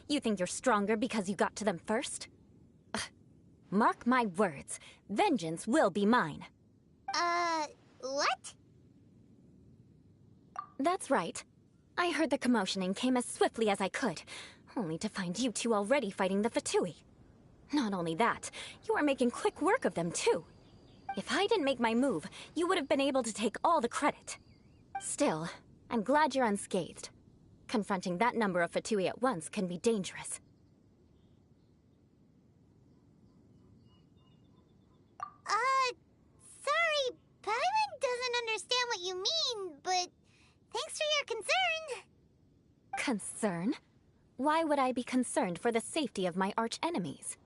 You think you're stronger because you got to them first? Ugh. Mark my words, vengeance will be mine. What? That's right. I heard the commotion and came as swiftly as I could, only to find you two already fighting the Fatui. Not only that, you are making quick work of them too. If I didn't make my move, you would have been able to take all the credit. Still, I'm glad you're unscathed. Confronting that number of Fatui at once can be dangerous. Sorry, Paimon doesn't understand what you mean, but thanks for your concern. Concern? Why would I be concerned for the safety of my arch-enemies?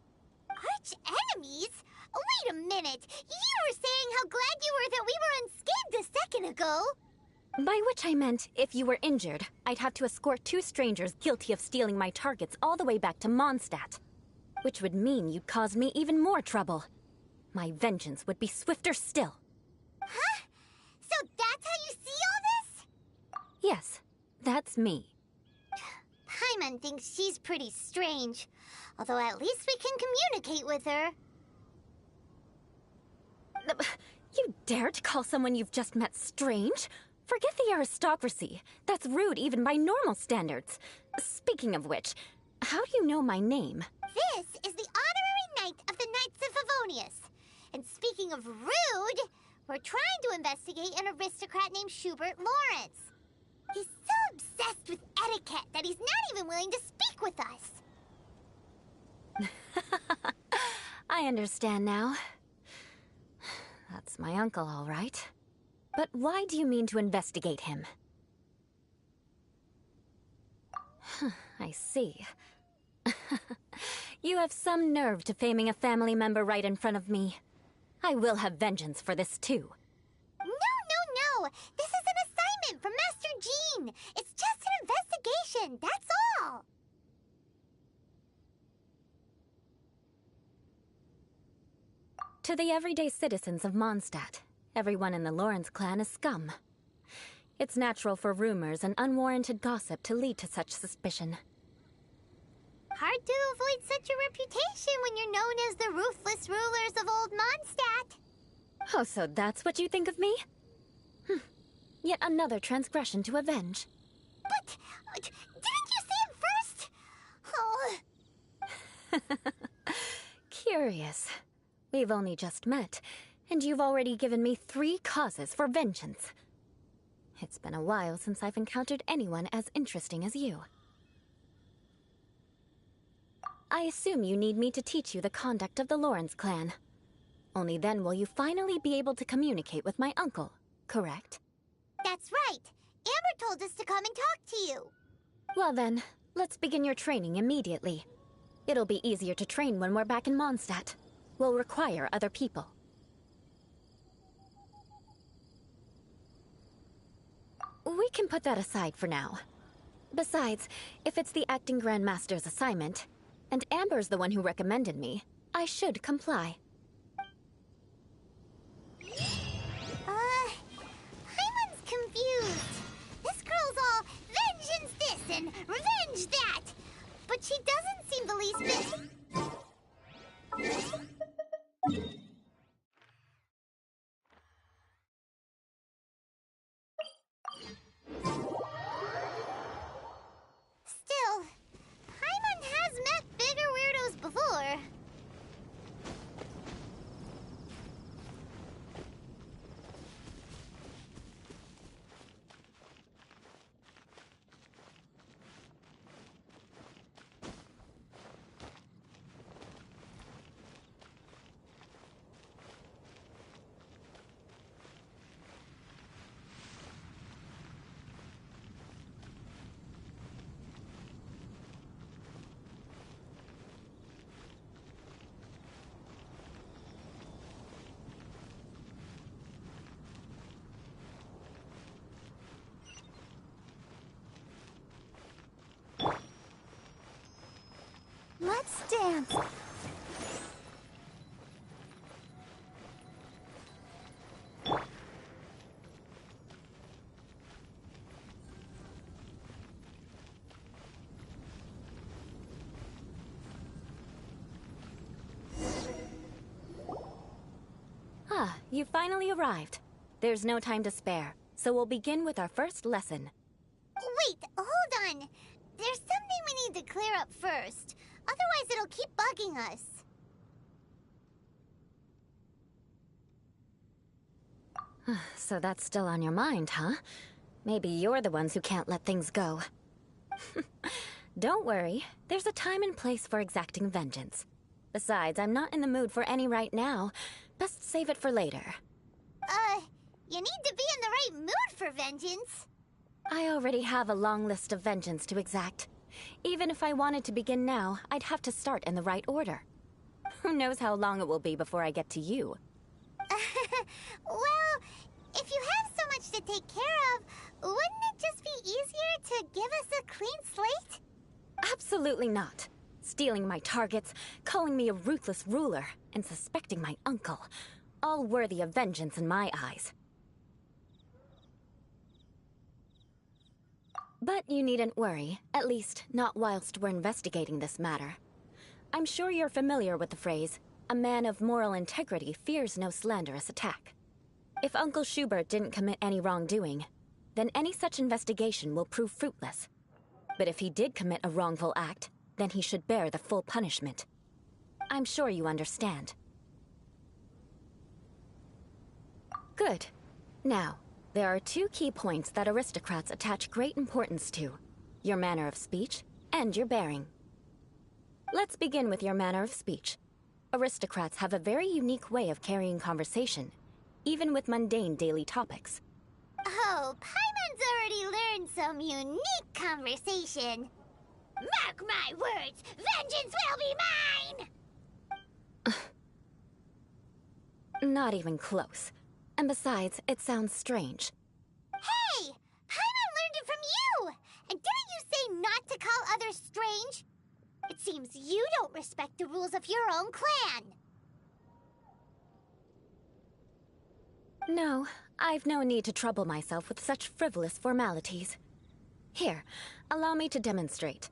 Arch-enemies? Wait a minute! You were saying how glad you were that we were unscathed a second ago! By which I meant, if you were injured, I'd have to escort 2 strangers guilty of stealing my targets all the way back to Mondstadt. Which would mean you'd cause me even more trouble. My vengeance would be swifter still. Huh? So that's how you see all this? Yes, that's me. Paimon thinks she's pretty strange. Although at least we can communicate with her. You dare to call someone you've just met strange? Forget the aristocracy. That's rude even by normal standards. Speaking of which, how do you know my name? This is the honorary knight of the Knights of Favonius. And speaking of rude, we're trying to investigate an aristocrat named Schubert Lawrence. He's so obsessed with etiquette that he's not even willing to speak with us. I understand now. That's my uncle, all right. But why do you mean to investigate him? I see. You have some nerve to faming a family member right in front of me. I will have vengeance for this too. No! This is an assignment from Master Jean! It's just an investigation, that's all! To the everyday citizens of Mondstadt, everyone in the Lawrence clan is scum. It's natural for rumors and unwarranted gossip to lead to such suspicion. Hard to avoid such a reputation when you're known as the ruthless rulers of Old Mondstadt. Oh, so that's what you think of me? Yet another transgression to avenge. But, didn't you say it first? Oh. Curious. We've only just met, and you've already given me 3 causes for vengeance. It's been a while since I've encountered anyone as interesting as you. I assume you need me to teach you the conduct of the Lawrence clan. Only then will you finally be able to communicate with my uncle, correct? That's right. Amber told us to come and talk to you. Well then, let's begin your training immediately. It'll be easier to train when we're back in Mondstadt. We'll require other people. We can put that aside for now. Besides, if it's the acting Grandmaster's assignment, and Amber's the one who recommended me, I should comply. Paimon's confused. This girl's all vengeance this and revenge that. But she doesn't seem the least bit... Still, Paimon has met bigger weirdos before. Let's dance. you finally arrived. There's no time to spare, so we'll begin with our first lesson. Wait, hold on. There's something we need to clear up first. Otherwise, it'll keep bugging us. So that's still on your mind, huh? Maybe you're the ones who can't let things go. Don't worry, there's a time and place for exacting vengeance. Besides, I'm not in the mood for any right now. Best save it for later. You need to be in the right mood for vengeance. I already have a long list of vengeance to exact. Even if I wanted to begin now, I'd have to start in the right order. Who knows how long it will be before I get to you? Well, if you have so much to take care of, wouldn't it just be easier to give us a clean slate? Absolutely not. Stealing my targets, calling me a ruthless ruler, and suspecting my uncle. All worthy of vengeance in my eyes. But you needn't worry, at least not whilst we're investigating this matter. I'm sure you're familiar with the phrase, "A man of moral integrity fears no slanderous attack." If Uncle Schubert didn't commit any wrongdoing, then any such investigation will prove fruitless. But if he did commit a wrongful act, then he should bear the full punishment. I'm sure you understand. Good. Now, there are two key points that aristocrats attach great importance to: your manner of speech and your bearing. Let's begin with your manner of speech. Aristocrats have a very unique way of carrying conversation, even with mundane daily topics. Oh, Paimon's already learned some unique conversation. Mark my words, vengeance will be mine! Not even close. And besides, it sounds strange. Hey! Paimon learned it from you! And didn't you say not to call others strange? It seems you don't respect the rules of your own clan. No, I've no need to trouble myself with such frivolous formalities. Here, allow me to demonstrate.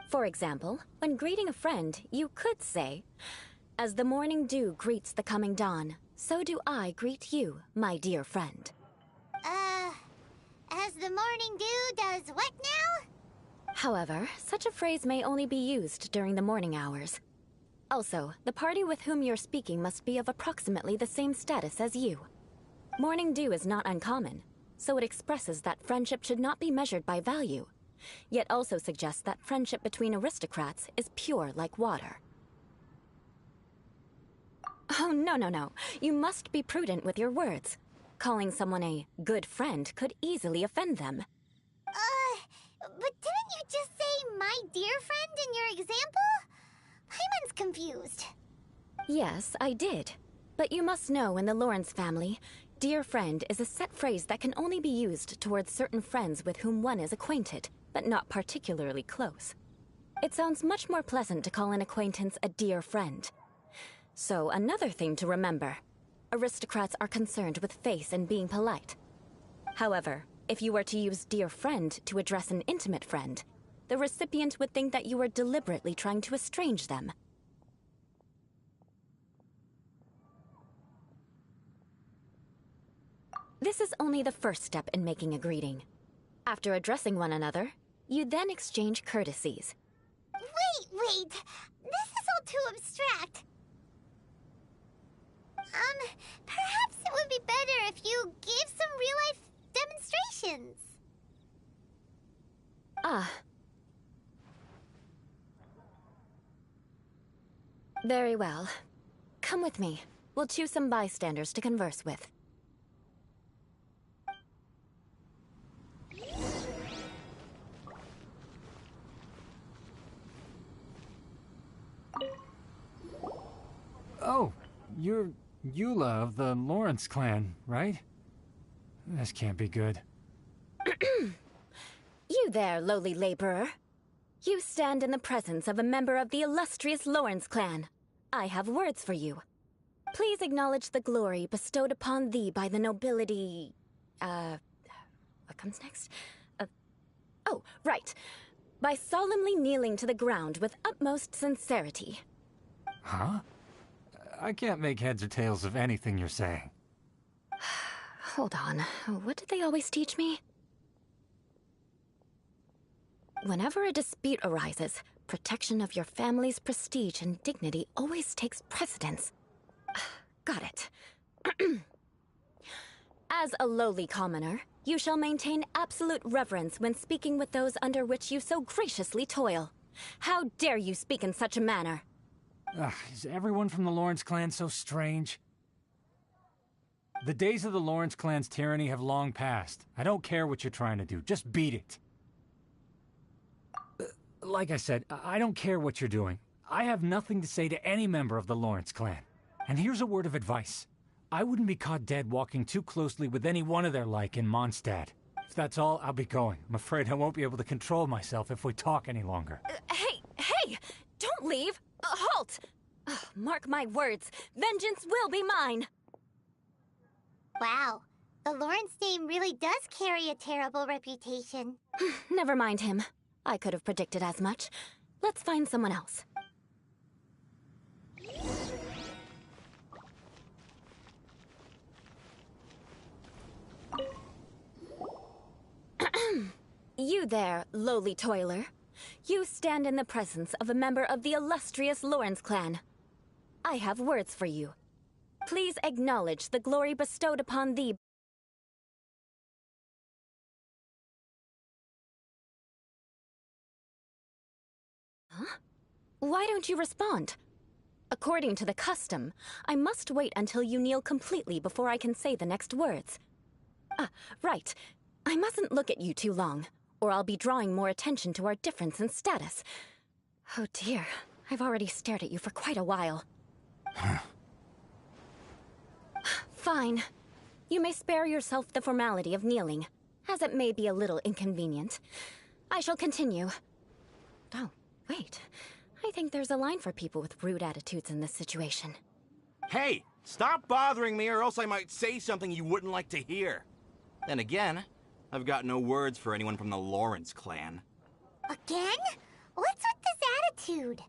For example, when greeting a friend, you could say, "As the morning dew greets the coming dawn, so do I greet you, my dear friend." As the morning dew does what now? However, such a phrase may only be used during the morning hours. Also, the party with whom you're speaking must be of approximately the same status as you. Morning dew is not uncommon, so it expresses that friendship should not be measured by value, yet also suggests that friendship between aristocrats is pure like water. Oh, no. You must be prudent with your words. Calling someone a good friend could easily offend them. But didn't you just say "my dear friend" in your example? Paimon's confused. Yes, I did. But you must know in the Lawrence family, dear friend is a set phrase that can only be used towards certain friends with whom one is acquainted, but not particularly close. It sounds much more pleasant to call an acquaintance a dear friend. So, another thing to remember. Aristocrats are concerned with face and being polite. However, if you were to use dear friend to address an intimate friend, the recipient would think that you were deliberately trying to estrange them. This is only the first step in making a greeting. After addressing one another, you then exchange courtesies. Wait! This is all too abstract. Perhaps it would be better if you gave some real-life demonstrations. Ah. Very well. Come with me. We'll choose some bystanders to converse with. Oh, you're Eula of the Lawrence clan, right? This can't be good. You there, lowly laborer. You stand in the presence of a member of the illustrious Lawrence clan. I have words for you. Please acknowledge the glory bestowed upon thee by the nobility... What comes next? Oh, right. By solemnly kneeling to the ground with utmost sincerity. Huh? I can't make heads or tails of anything you're saying. Hold on. What did they always teach me? Whenever a dispute arises, protection of your family's prestige and dignity always takes precedence. Got it. As a lowly commoner, you shall maintain absolute reverence when speaking with those under which you so graciously toil. How dare you speak in such a manner? Is everyone from the Lawrence clan so strange? The days of the Lawrence clan's tyranny have long passed. I don't care what you're trying to do. Just beat it. Like I said, I don't care what you're doing. I have nothing to say to any member of the Lawrence clan. And here's a word of advice. I wouldn't be caught dead walking too closely with any one of their like in Mondstadt. If that's all, I'll be going. I'm afraid I won't be able to control myself if we talk any longer. Hey! Don't leave! Halt! Mark my words, vengeance will be mine! Wow, the Lawrence name really does carry a terrible reputation. Never mind him. I could have predicted as much. Let's find someone else. You there, lowly toiler. You stand in the presence of a member of the illustrious Lawrence clan. I have words for you. Please acknowledge the glory bestowed upon thee. Huh? Why don't you respond? According to the custom, I must wait until you kneel completely before I can say the next words. Right. I mustn't look at you too long, or I'll be drawing more attention to our difference in status. Oh dear, I've already stared at you for quite a while. Fine. You may spare yourself the formality of kneeling, as it may be a little inconvenient. I shall continue. Oh, wait. I think there's a line for people with rude attitudes in this situation. Hey, stop bothering me or else I might say something you wouldn't like to hear. Then again, I've got no words for anyone from the Lawrence clan. Again? What's with this attitude?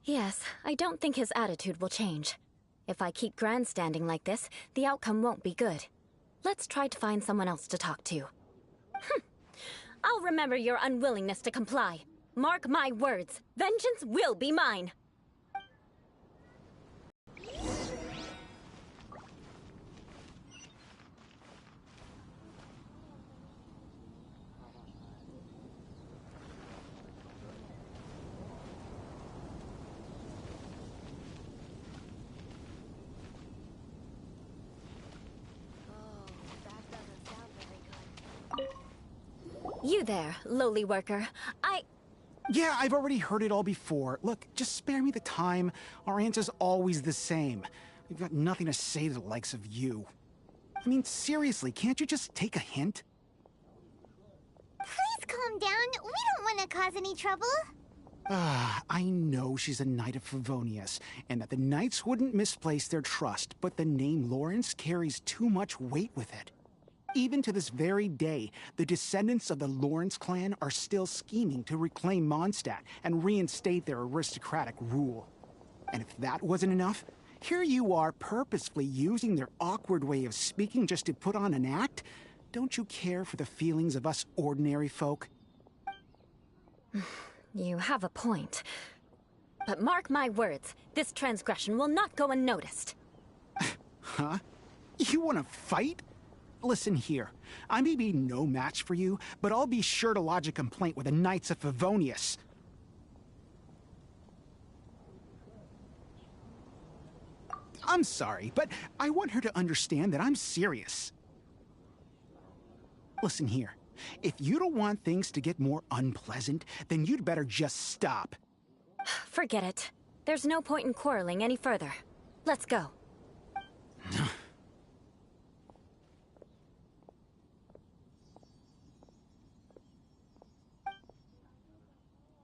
Yes, I don't think his attitude will change. If I keep grandstanding like this, the outcome won't be good. Let's try to find someone else to talk to. I'll remember your unwillingness to comply. Mark my words, vengeance will be mine. You there, lowly worker. Yeah, I've already heard it all before. Look, just spare me the time. Our answer's always the same. We've got nothing to say to the likes of you. I mean, seriously, can't you just take a hint? Please calm down. We don't want to cause any trouble. I know she's a Knight of Favonius, and that the Knights wouldn't misplace their trust, but the name Lawrence carries too much weight with it. Even to this very day, the descendants of the Lawrence clan are still scheming to reclaim Mondstadt and reinstate their aristocratic rule. And if that wasn't enough, here you are purposefully using their awkward way of speaking just to put on an act? Don't you care for the feelings of us ordinary folk? You have a point. But mark my words, this transgression will not go unnoticed. Huh? You want to fight? Listen here, I may be no match for you, but I'll be sure to lodge a complaint with the Knights of Favonius. I'm sorry, but I want her to understand that I'm serious. Listen here, if you don't want things to get more unpleasant, then you'd better just stop. Forget it. There's no point in quarreling any further. Let's go.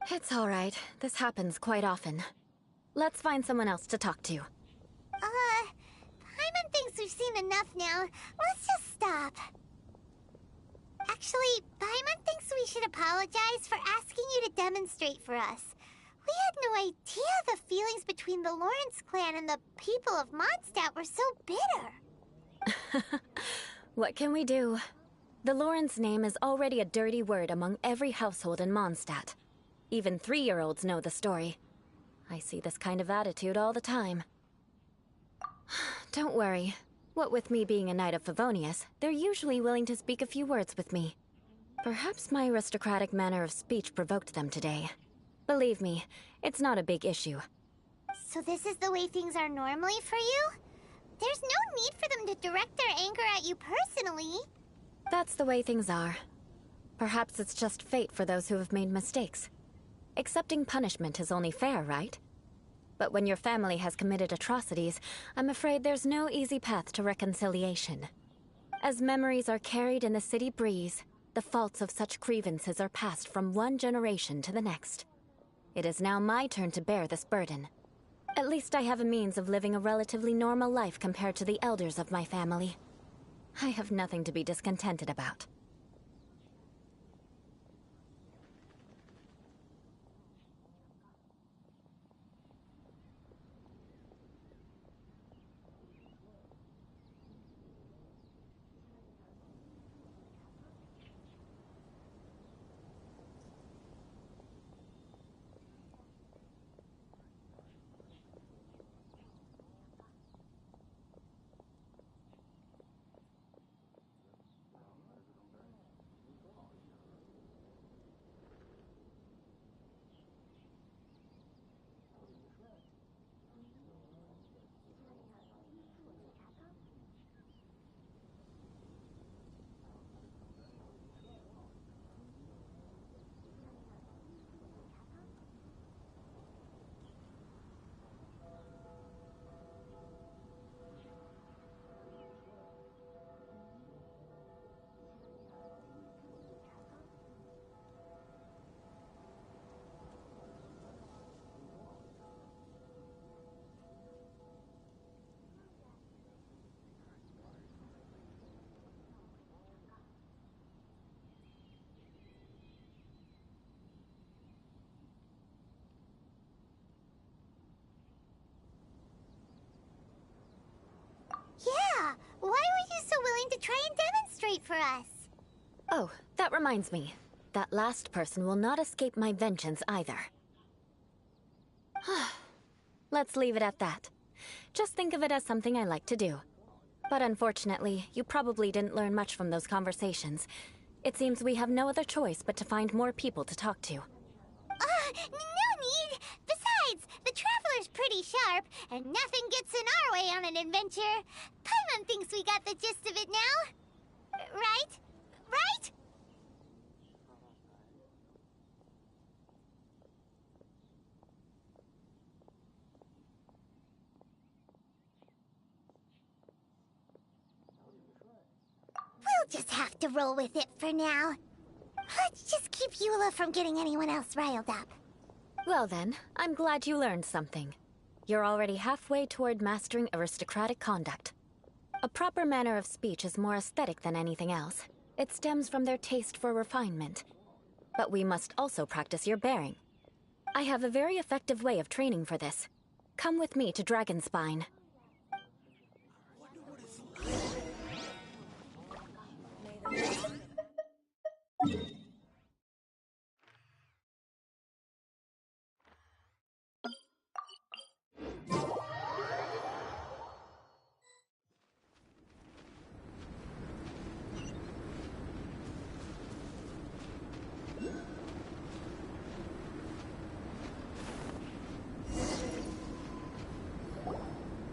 It's all right. This happens quite often. Let's find someone else to talk to. Paimon thinks we've seen enough now. Let's just stop. Actually, Paimon thinks we should apologize for asking you to demonstrate for us. We had no idea the feelings between the Lawrence clan and the people of Mondstadt were so bitter. What can we do? The Lawrence name is already a dirty word among every household in Mondstadt. Even 3-year-olds know the story. I see this kind of attitude all the time. Don't worry. What with me being a Knight of Favonius, they're usually willing to speak a few words with me. Perhaps my aristocratic manner of speech provoked them today. Believe me, it's not a big issue. So this is the way things are normally for you? There's no need for them to direct their anger at you personally. That's the way things are. Perhaps it's just fate for those who have made mistakes. Accepting punishment is only fair, right? But when your family has committed atrocities, I'm afraid there's no easy path to reconciliation. As memories are carried in the city breeze, the faults of such grievances are passed from one generation to the next. It is now my turn to bear this burden. At least I have a means of living a relatively normal life compared to the elders of my family. I have nothing to be discontented about. Yeah, why were you so willing to try and demonstrate for us? Oh, that reminds me. That last person will not escape my vengeance either. Let's leave it at that. Just think of it as something I like to do. But unfortunately, you probably didn't learn much from those conversations. It seems we have no other choice but to find more people to talk to. No need! Besides, the Traveler's pretty sharp, and nothing gets in our way on an adventure. Paimon thinks we got the gist of it now. Right? Right? We'll just have to roll with it for now. Let's just keep Eula from getting anyone else riled up. Well then, I'm glad you learned something. You're already halfway toward mastering aristocratic conduct. A proper manner of speech is more aesthetic than anything else. It stems from their taste for refinement. But we must also practice your bearing. I have a very effective way of training for this. Come with me to Dragonspine.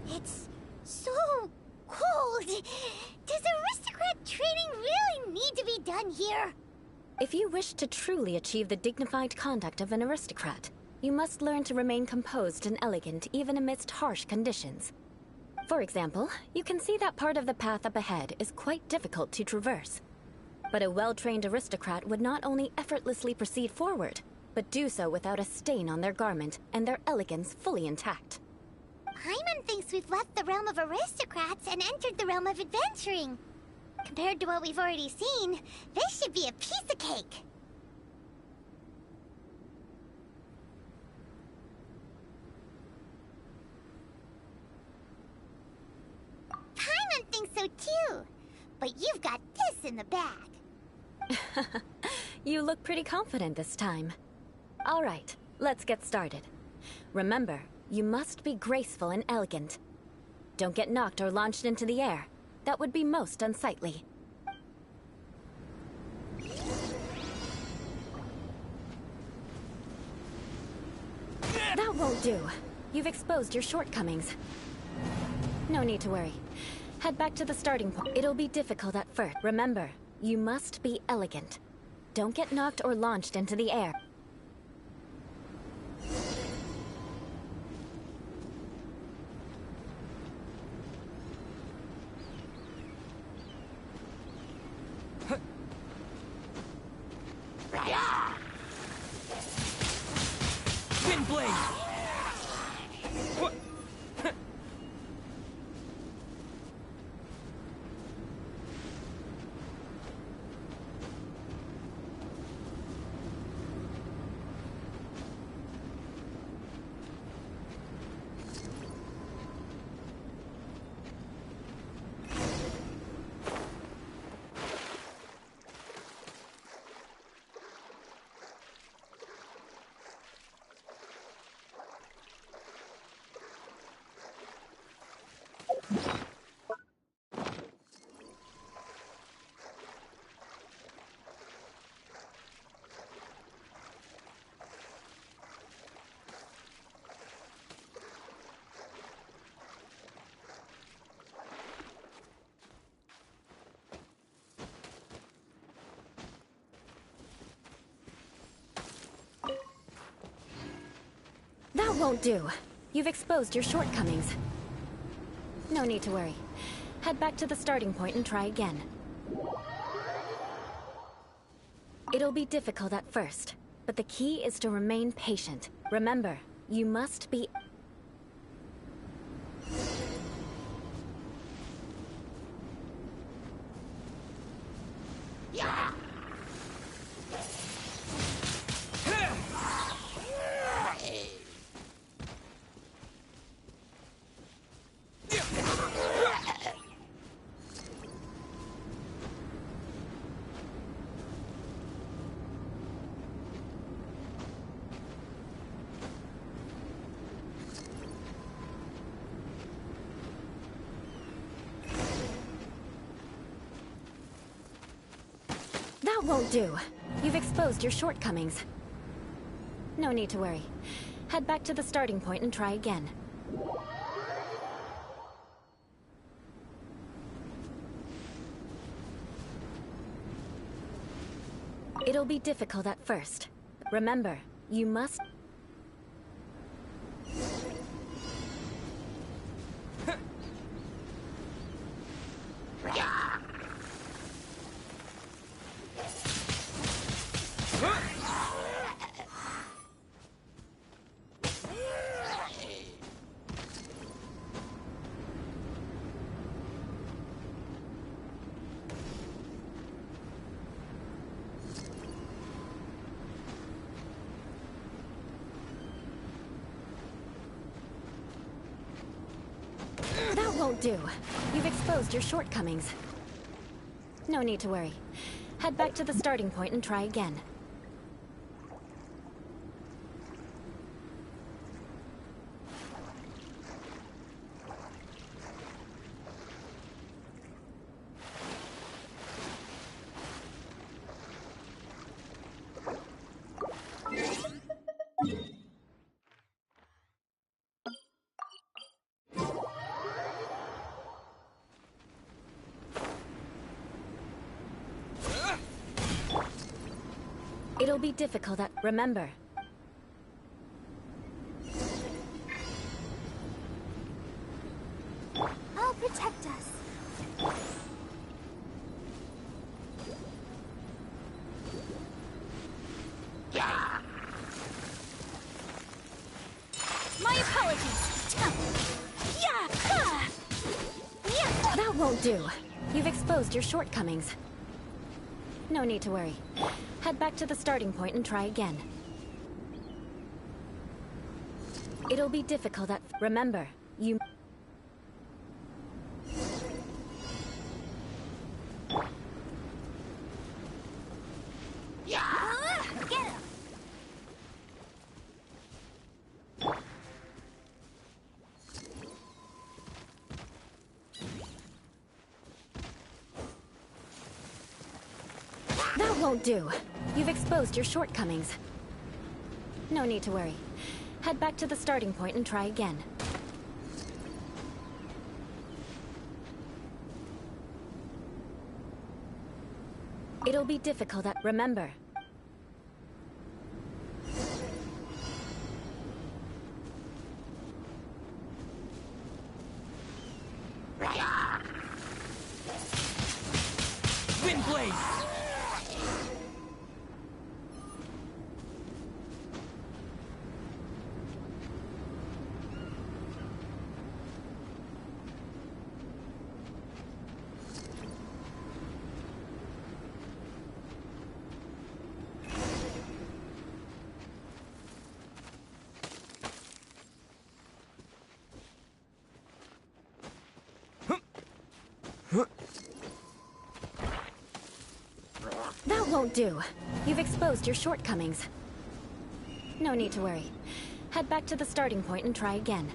It's so cold. Does aristocrat training really need to be done here? If you wish to truly achieve the dignified conduct of an aristocrat, you must learn to remain composed and elegant even amidst harsh conditions. For example, you can see that part of the path up ahead is quite difficult to traverse. But a well-trained aristocrat would not only effortlessly proceed forward, but do so without a stain on their garment and their elegance fully intact. Paimon thinks we've left the realm of aristocrats and entered the realm of adventuring. Compared to what we've already seen, this should be a piece of cake. but you've got this in the bag. You look pretty confident this time. All right, let's get started. Remember, you must be graceful and elegant. Don't get knocked or launched into the air. That would be most unsightly. That won't do. You've exposed your shortcomings. No need to worry. Head back to the starting point. It'll be difficult at first. Remember, you must be elegant. Don't get knocked or launched into the air. Wind blade! That won't do. You've exposed your shortcomings. No need to worry. Head back to the starting point and try again. It'll be difficult at first, but the key is to remain patient. Remember, you must be... That won't do. You've exposed your shortcomings. No need to worry. Head back to the starting point and try again. It'll be difficult at first. Remember, you must... That won't do. You've exposed your shortcomings. No need to worry. Head back to the starting point and try again. It'll be difficult at... Remember. I'll protect us. My apologies! Yeah! That won't do. You've exposed your shortcomings. No need to worry. Head back to the starting point and try again. It'll be difficult at... Remember, you... won't do. You've exposed your shortcomings. No need to worry. Head back to the starting point and try again. It'll be difficult at... Remember. Wind Blade! That won't do. You've exposed your shortcomings. No need to worry. Head back to the starting point and try again.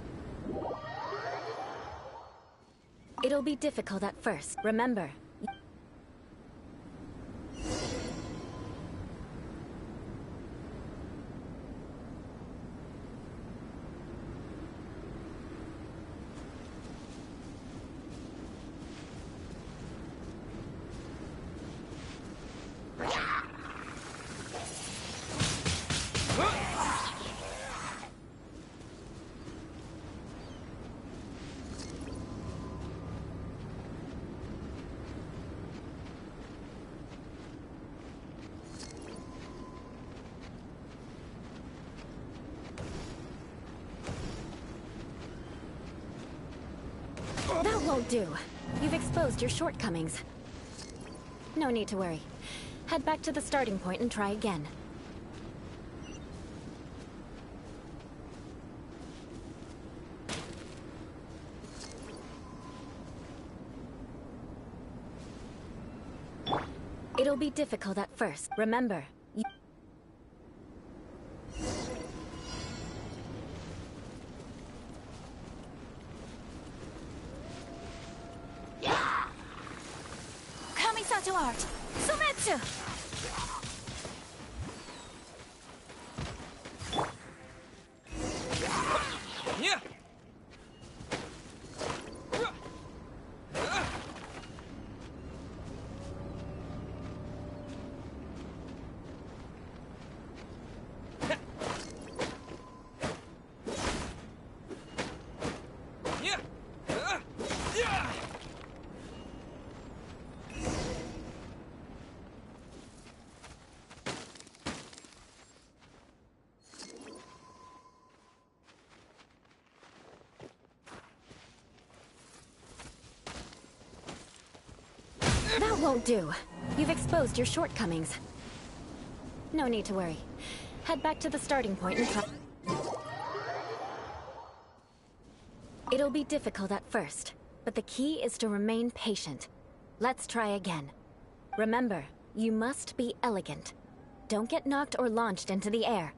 It'll be difficult at first. Remember. That won't do. You've exposed your shortcomings. No need to worry. Head back to the starting point and try again. It'll be difficult at first. Remember. Kamisato Art! Sumetsu! Yeah! That won't do. You've exposed your shortcomings. No need to worry. Head back to the starting point and try... It'll be difficult at first, but the key is to remain patient. Let's try again. Remember, you must be elegant. Don't get knocked or launched into the air.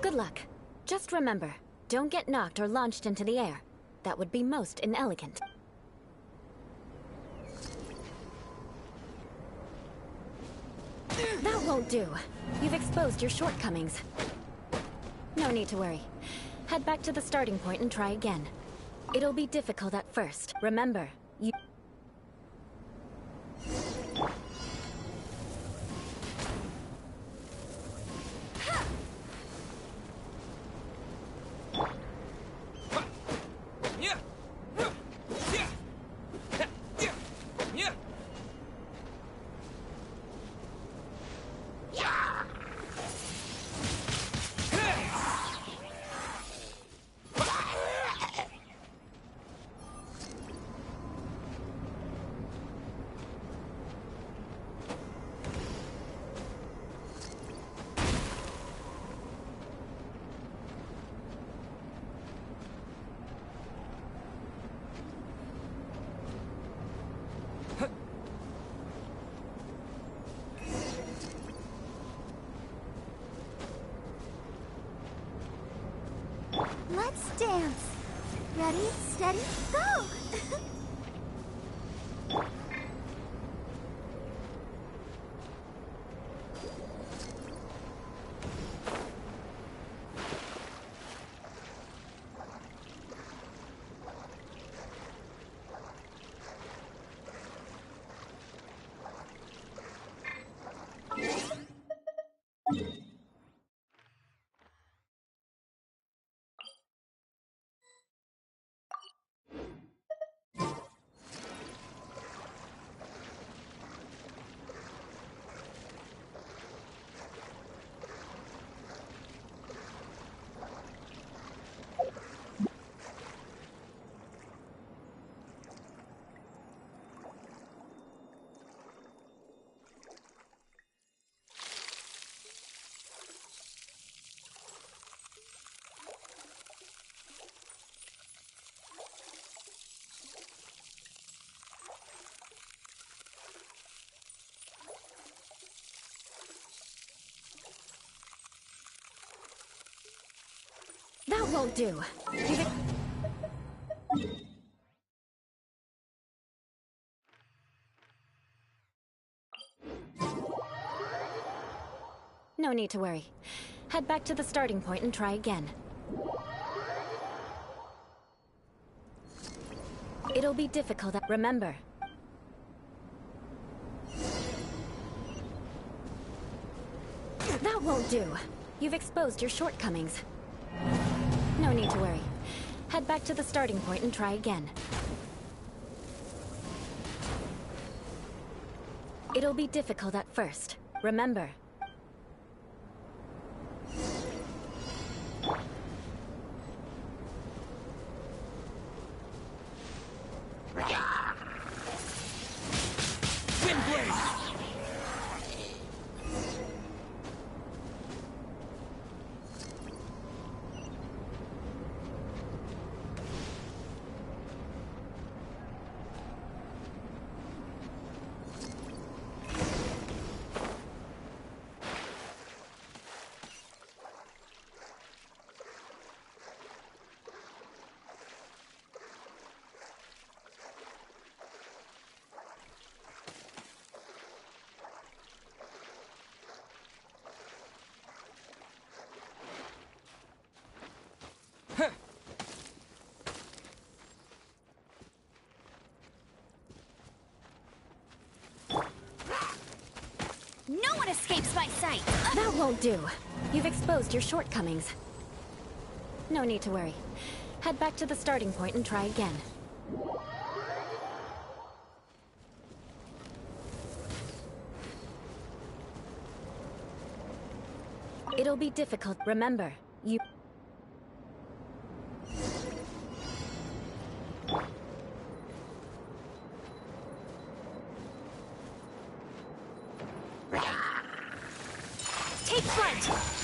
Good luck. Just remember, don't get knocked or launched into the air. That would be most inelegant. That won't do. You've exposed your shortcomings. No need to worry. Head back to the starting point and try again. It'll be difficult at first. Remember, you... Let's dance. Ready, steady, go! That won't do. No need to worry. Head back to the starting point and try again. It'll be difficult, remember. That won't do. You've exposed your shortcomings. No need to worry. Head back to the starting point and try again. It'll be difficult at first. Remember. No one escapes my sight! That won't do. You've exposed your shortcomings. No need to worry. Head back to the starting point and try again. It'll be difficult. Remember, you... Take flight!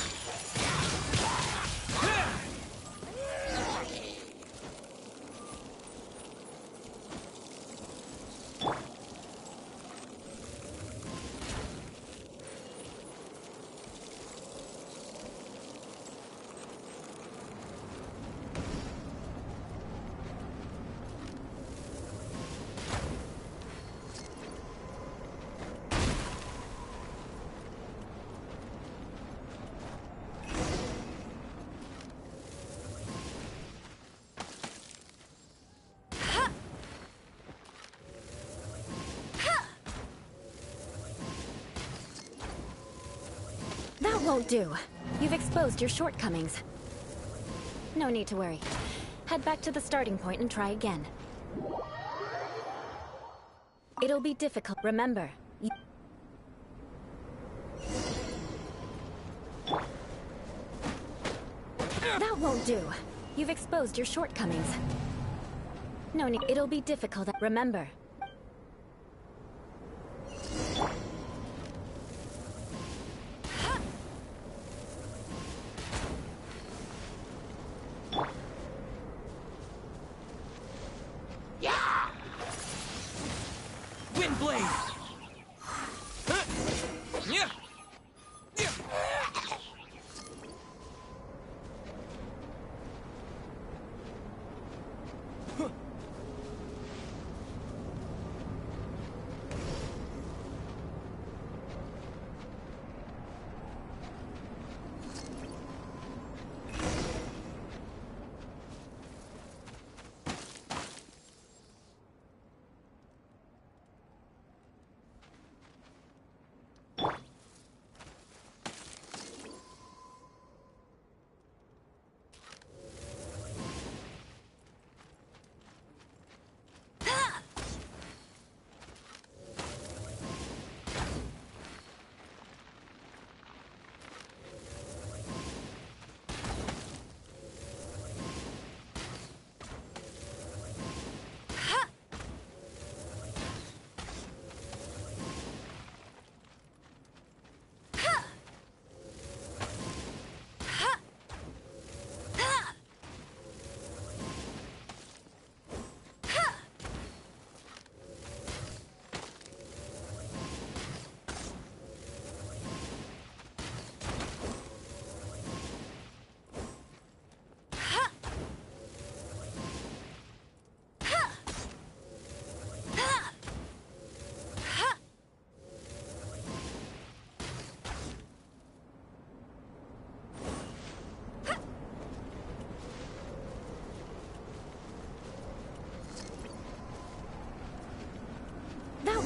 That won't do. You've exposed your shortcomings. No need to worry. Head back to the starting point and try again. It'll be difficult. Remember, you... That won't do. You've exposed your shortcomings. No need. It'll be difficult. Remember.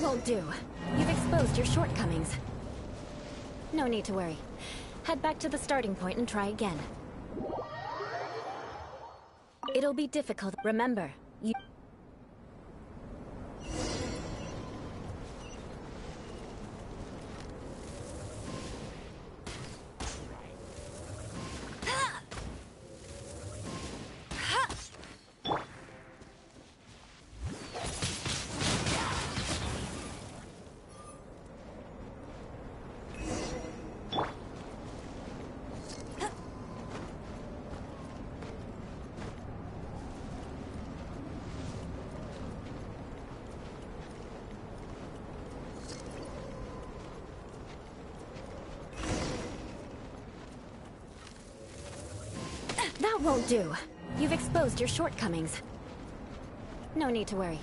won't do. You've exposed your shortcomings. No need to worry. Head back to the starting point and try again. It'll be difficult. Remember, you... That won't do. You've exposed your shortcomings. No need to worry.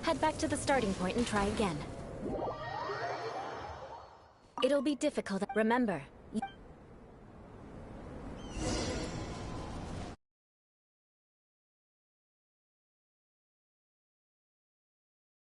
Head back to the starting point and try again. It'll be difficult. Remember,